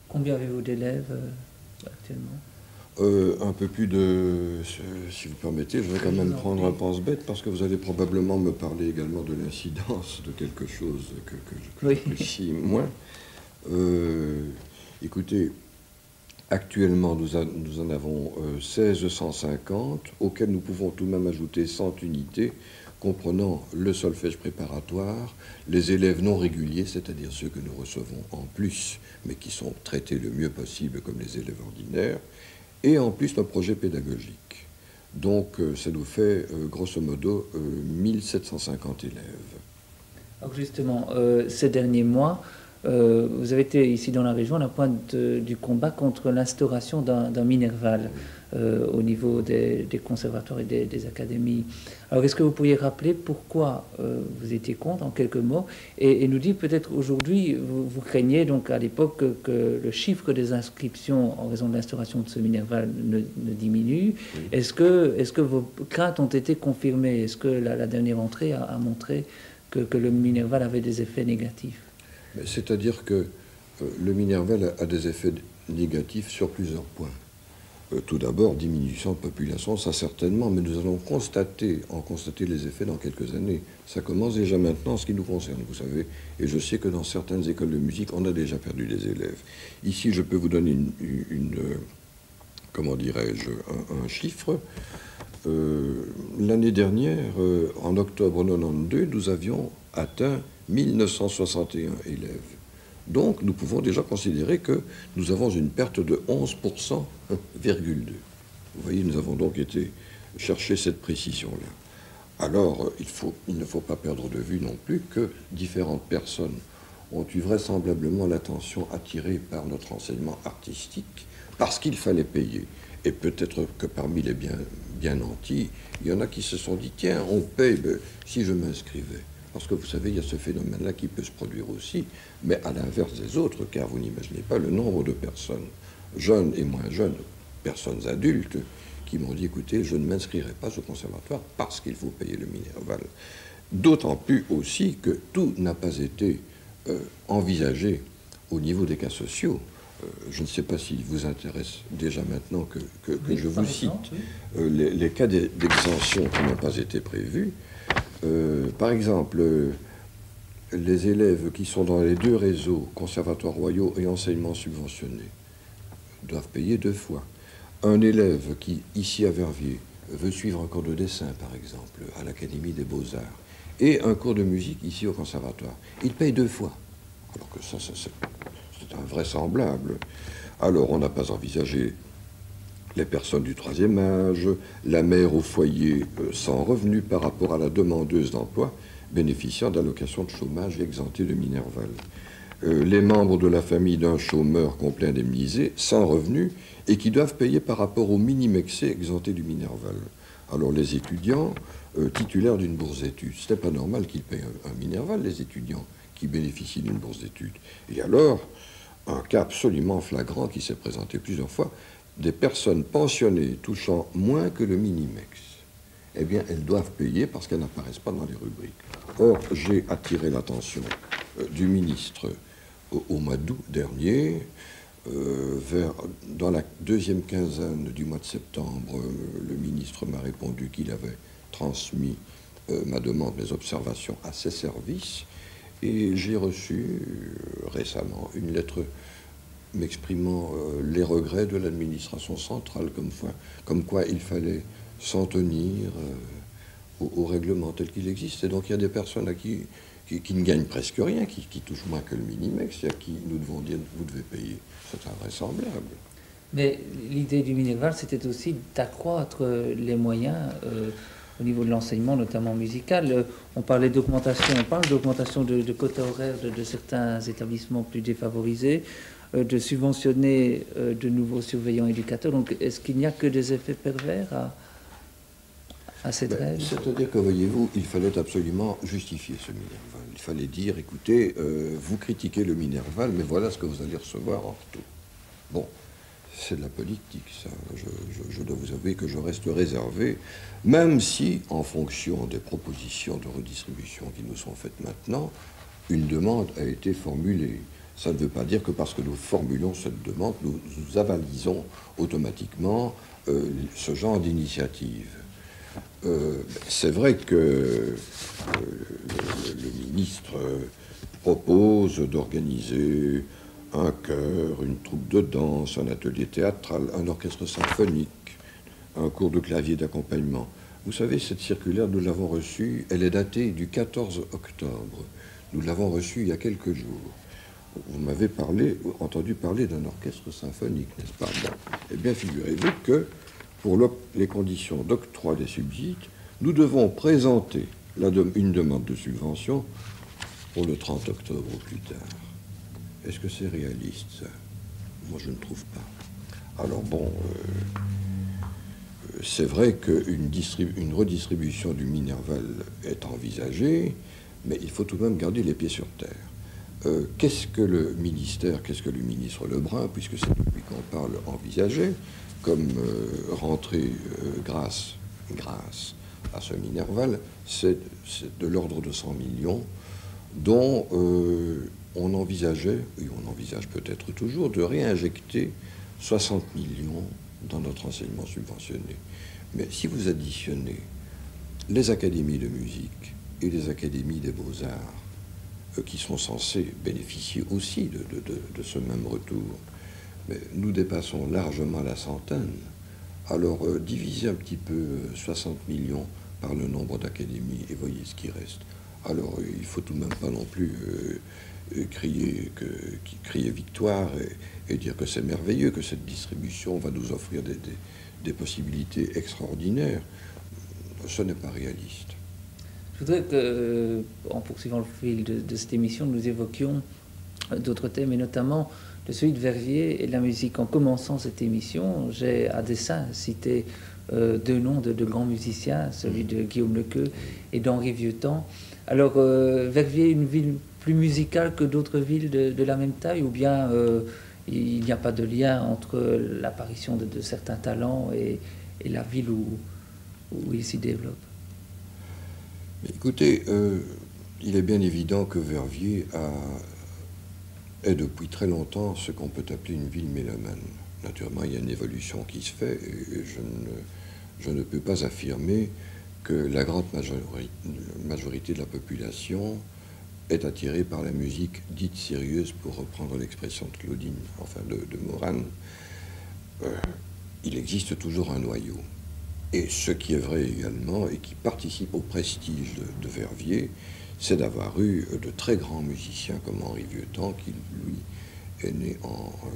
Combien avez-vous d'élèves actuellement? Un peu plus de... Si vous permettez, je vais quand même prendre un pense-bête parce que vous allez probablement me parler également de l'incidence de quelque chose que Oui. j'apprécie moins. Écoutez, actuellement, nous en avons 1650, auxquels nous pouvons tout de même ajouter 100 unités, comprenant le solfège préparatoire, les élèves non réguliers, c'est-à-dire ceux que nous recevons en plus, mais qui sont traités le mieux possible comme les élèves ordinaires, et en plus le projet pédagogique. Donc ça nous fait grosso modo 1750 élèves. Alors justement, ces derniers mois, vous avez été ici dans la région à la pointe du combat contre l'instauration d'un Minerval au niveau des conservatoires et des académies. Alors est-ce que vous pourriez rappeler pourquoi vous étiez contre en quelques mots et nous dire peut-être aujourd'hui, vous craignez donc à l'époque que le chiffre des inscriptions en raison de l'instauration de ce Minerval ne diminue. Oui. Est-ce que vos craintes ont été confirmées? Est-ce que la dernière entrée a montré que le Minerval avait des effets négatifs? C'est-à-dire que le Minerval a des effets négatifs sur plusieurs points. Tout d'abord, diminution de population, ça certainement, mais nous allons constater les effets dans quelques années. Ça commence déjà maintenant en ce qui nous concerne, vous savez. Et je sais que dans certaines écoles de musique, on a déjà perdu des élèves. Ici, je peux vous donner comment dirais-je, un chiffre. L'année dernière, en octobre 92, nous avions atteint 1961 élèves. Donc, nous pouvons déjà considérer que nous avons une perte de 11,2%. Vous voyez, nous avons donc été chercher cette précision-là. Alors, il ne faut pas perdre de vue non plus que différentes personnes ont eu vraisemblablement l'attention attirée par notre enseignement artistique parce qu'il fallait payer. Et peut-être que parmi les bien nantis, il y en a qui se sont dit, tiens, on paye, ben, si je m'inscrivais. Parce que vous savez, il y a ce phénomène-là qui peut se produire aussi, mais à l'inverse des autres, car vous n'imaginez pas le nombre de personnes, jeunes et moins jeunes, personnes adultes, qui m'ont dit, écoutez, je ne m'inscrirai pas au conservatoire parce qu'il faut payer le Minerval. D'autant plus aussi que tout n'a pas été envisagé au niveau des cas sociaux. Je ne sais pas s'il vous intéresse déjà maintenant que oui, je vous cite oui. Les cas d'exemption qui n'ont pas été prévus. Par exemple, les élèves qui sont dans les deux réseaux, conservatoires royaux et enseignement subventionné, doivent payer 2 fois. Un élève qui, ici à Verviers, veut suivre un cours de dessin, par exemple, à l'Académie des Beaux-Arts, et un cours de musique ici au conservatoire, il paye 2 fois. Alors que ça c'est invraisemblable. Alors, on n'a pas envisagé les personnes du 3e âge, la mère au foyer sans revenu par rapport à la demandeuse d'emploi, bénéficiant d'allocations de chômage et exemptée de Minerval. Les membres de la famille d'un chômeur complet indemnisé, sans revenu, et qui doivent payer par rapport au minimexé exempté du Minerval. Alors, les étudiants titulaires d'une bourse d'études, ce n'est pas normal qu'ils payent un Minerval, les étudiants qui bénéficient d'une bourse d'études. Et alors, un cas absolument flagrant qui s'est présenté plusieurs fois, des personnes pensionnées touchant moins que le minimex, eh bien, elles doivent payer parce qu'elles n'apparaissent pas dans les rubriques. Or, j'ai attiré l'attention du ministre au mois d'août dernier, dans la 2e quinzaine du mois de septembre, le ministre m'a répondu qu'il avait transmis ma demande, mes observations à ses services, et j'ai reçu récemment une lettre m'exprimant les regrets de l'administration centrale, comme quoi il fallait s'en tenir au règlement tel qu'il existe. Et donc il y a des personnes qui ne gagnent presque rien, qui touchent moins que le minimex, et à qui nous devons dire vous devez payer. C'est invraisemblable. Mais l'idée du Minerval, c'était aussi d'accroître les moyens au niveau de l'enseignement, notamment musical. On parle d'augmentation de quotas horaires de certains établissements plus défavorisés, de subventionner de nouveaux surveillants éducateurs. Donc, est-ce qu'il n'y a que des effets pervers à cette règle? C'est-à-dire que, voyez-vous, il fallait absolument justifier ce Minerval. Il fallait dire, écoutez, vous critiquez le Minerval, mais voilà ce que vous allez recevoir en retour. Bon, c'est de la politique, ça. Je dois vous avouer que je reste réservé, même si, en fonction des propositions de redistribution qui nous sont faites maintenant, une demande a été formulée. Ça ne veut pas dire que parce que nous formulons cette demande, nous avalisons automatiquement ce genre d'initiative. C'est vrai que le ministre propose d'organiser un chœur, une troupe de danse, un atelier théâtral, un orchestre symphonique, un cours de clavier d'accompagnement. Vous savez, cette circulaire, nous l'avons reçue, elle est datée du 14 octobre. Nous l'avons reçue il y a quelques jours. Vous m'avez entendu parler d'un orchestre symphonique, n'est-ce pas? Bon. Eh bien, figurez-vous que pour les conditions d'octroi des subsides, nous devons présenter une demande de subvention pour le 30 octobre au plus tard. Est-ce que c'est réaliste, ça? Moi, je ne trouve pas. Alors bon, c'est vrai qu'une redistribution du Minerval est envisagée, mais il faut tout de même garder les pieds sur terre. Qu'est-ce que le ministère, qu'est-ce que le ministre Lebrun, puisque c'est depuis qu'on parle, envisagé comme rentrée grâce à ce Minerval, c'est de l'ordre de 100 millions, dont on envisageait, et on envisage peut-être toujours, de réinjecter 60 millions dans notre enseignement subventionné. Mais si vous additionnez les académies de musique et les académies des beaux-arts, qui sont censés bénéficier aussi de ce même retour, mais nous dépassons largement la centaine. Alors, divisez un petit peu 60 millions par le nombre d'académies et voyez ce qui reste. Alors, il ne faut tout de même pas non plus crier victoire et dire que c'est merveilleux, que cette distribution va nous offrir des possibilités extraordinaires. Ce n'est pas réaliste. Je voudrais que, en poursuivant le fil de cette émission, nous évoquions d'autres thèmes, et notamment de celui de Verviers et de la musique. En commençant cette émission, j'ai à dessein cité deux noms de grands musiciens, celui de Guillaume Lequeux et d'Henri Vieuxtemps. Alors, Verviers, une ville plus musicale que d'autres villes de la même taille, ou bien il n'y a pas de lien entre l'apparition de certains talents et la ville où il s'y développe? Écoutez, il est bien évident que Verviers est depuis très longtemps ce qu'on peut appeler une ville mélomane. Naturellement, il y a une évolution qui se fait et je ne peux pas affirmer que la grande majorité de la population est attirée par la musique dite sérieuse, pour reprendre l'expression de Claudine, enfin de Morane. Il existe toujours un noyau. Et ce qui est vrai également, et qui participe au prestige de Verviers, c'est d'avoir eu de très grands musiciens comme Henri Vieuxtemps, qui, lui, est né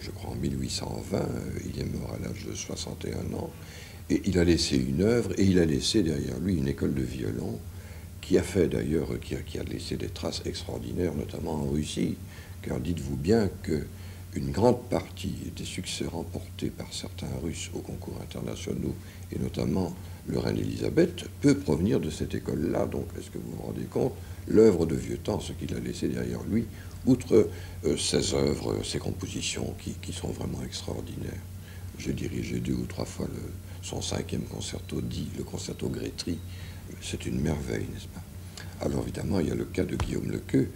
je crois, en 1820, il est mort à l'âge de 61 ans, et il a laissé une œuvre, et il a laissé derrière lui une école de violon, qui a fait d'ailleurs, qui a laissé des traces extraordinaires, notamment en Russie, car dites-vous bien que une grande partie des succès remportés par certains Russes aux concours internationaux, et notamment le Reine-Élisabeth, peut provenir de cette école-là. Donc, est-ce que vous vous rendez compte, l'œuvre de Vieuxtemps, ce qu'il a laissé derrière lui, outre ses œuvres, ses compositions qui sont vraiment extraordinaires. J'ai dirigé 2 ou 3 fois son 5e concerto dit, le concerto Grétry. C'est une merveille, n'est-ce pas? Alors évidemment, il y a le cas de Guillaume Lequeux,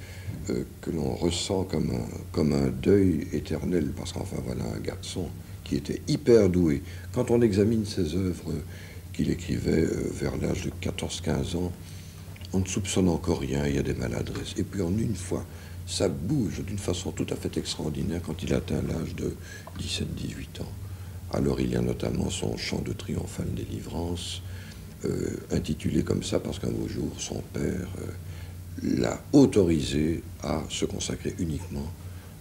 que l'on ressent comme un deuil éternel, parce qu'enfin voilà un garçon qui était hyper doué. Quand on examine ses œuvres qu'il écrivait vers l'âge de 14-15 ans, on ne soupçonne encore rien, il y a des maladresses. Et puis en une fois, ça bouge d'une façon tout à fait extraordinaire quand il atteint l'âge de 17-18 ans. Alors il y a notamment son chant de triomphale délivrance, intitulé comme ça parce qu'un beau jour, son père l'a autorisé à se consacrer uniquement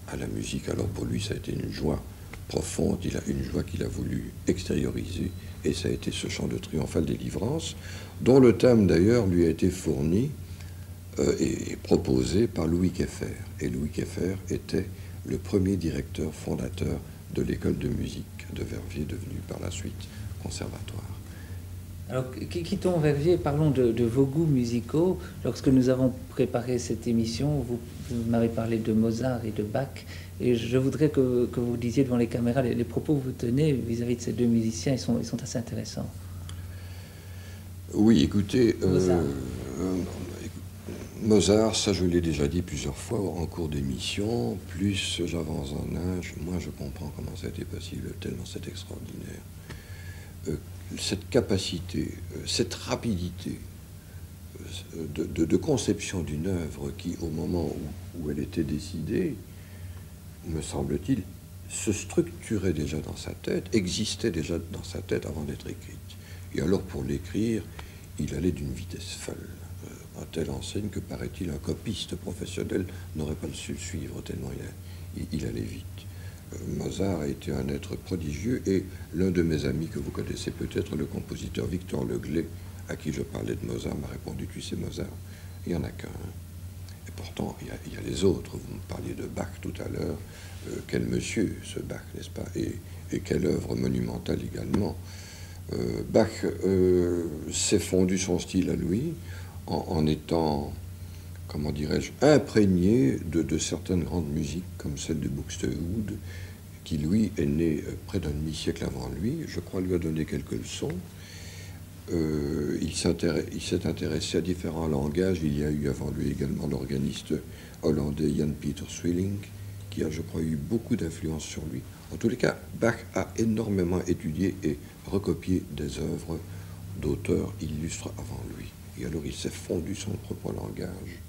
à la musique. Alors pour lui, ça a été une joie profonde, une joie qu'il a voulu extérioriser, et ça a été ce chant de triomphale délivrance, dont le thème d'ailleurs lui a été fourni et proposé par Louis Keffer. Et Louis Keffer était le premier directeur fondateur de l'école de musique de Verviers, devenue par la suite conservatoire. Alors, quittons Verviers et parlons de vos goûts musicaux. Lorsque nous avons préparé cette émission, vous m'avez parlé de Mozart et de Bach, et je voudrais que vous disiez devant les caméras les propos que vous tenez vis-à-vis de ces deux musiciens. Ils sont assez intéressants. Oui, écoutez, Mozart, ça je l'ai déjà dit plusieurs fois en cours d'émission, plus j'avance en âge, moins je comprends comment ça a été possible, tellement c'est extraordinaire. Cette capacité, cette rapidité de conception d'une œuvre qui, au moment où elle était décidée, me semble-t-il, se structurait déjà dans sa tête, existait déjà dans sa tête avant d'être écrite. Et alors pour l'écrire, il allait d'une vitesse folle, à telle enseigne que, paraît-il, un copiste professionnel n'aurait pas su le suivre tellement il allait vite. Mozart a été un être prodigieux, et l'un de mes amis que vous connaissez peut-être, le compositeur Victor Leglay, à qui je parlais de Mozart, m'a répondu: tu sais, Mozart, il n'y en a qu'un. Et pourtant, il y a les autres. Vous me parliez de Bach tout à l'heure. Quel monsieur, ce Bach, n'est-ce pas? Et quelle œuvre monumentale également. Bach s'est fondu son style à lui en étant, comment dirais-je, imprégné de certaines grandes musiques, comme celle de Buxtehude, qui, lui, est né près d'un demi-siècle avant lui. Je crois lui a donné quelques leçons. Il s'est intéressé à différents langages. Il y a eu avant lui également l'organiste hollandais Jan Peter Swilling, qui a, je crois, eu beaucoup d'influence sur lui. En tous les cas, Bach a énormément étudié et recopié des œuvres d'auteurs illustres avant lui. Et alors il s'est fondu son propre langage,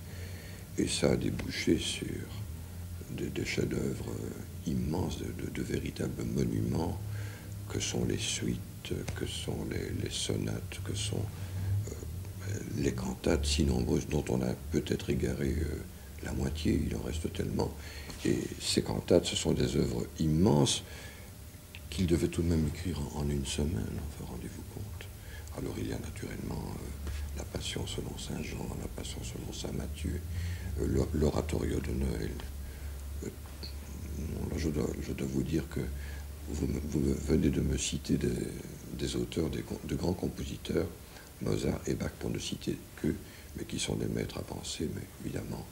et ça a débouché sur des chefs-d'œuvre immenses, de véritables monuments, que sont les suites, que sont les sonates, que sont les cantates si nombreuses dont on a peut-être égaré la moitié, il en reste tellement. Et ces cantates, ce sont des œuvres immenses qu'il devait tout de même écrire en une semaine, enfin, rendez-vous compte. Alors il y a naturellement la Passion selon Saint Jean, la Passion selon Saint Matthieu, l'Oratorio de Noël. Je dois vous dire que vous venez de me citer des auteurs, de grands compositeurs, Mozart et Bach pour ne citer qu'eux, mais qui sont des maîtres à penser, mais évidemment,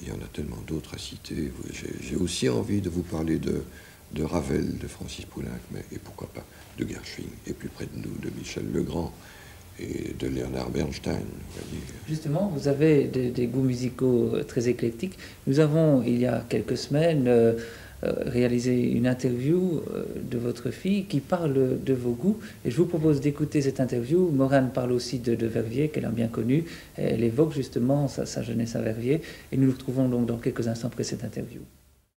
il y en a tellement d'autres à citer. J'ai aussi envie de vous parler de Ravel, de Francis Poulenc, et pourquoi pas de Gershwin, et plus près de nous, de Michel Legrand et de Leonard Bernstein. Justement, vous avez des goûts musicaux très éclectiques. Nous avons, il y a quelques semaines, réalisé une interview de votre fille qui parle de vos goûts, et je vous propose d'écouter cette interview. Morane parle aussi de Verviers, qu'elle a bien connu. Elle évoque justement sa jeunesse à Verviers, et nous nous retrouvons donc dans quelques instants après cette interview.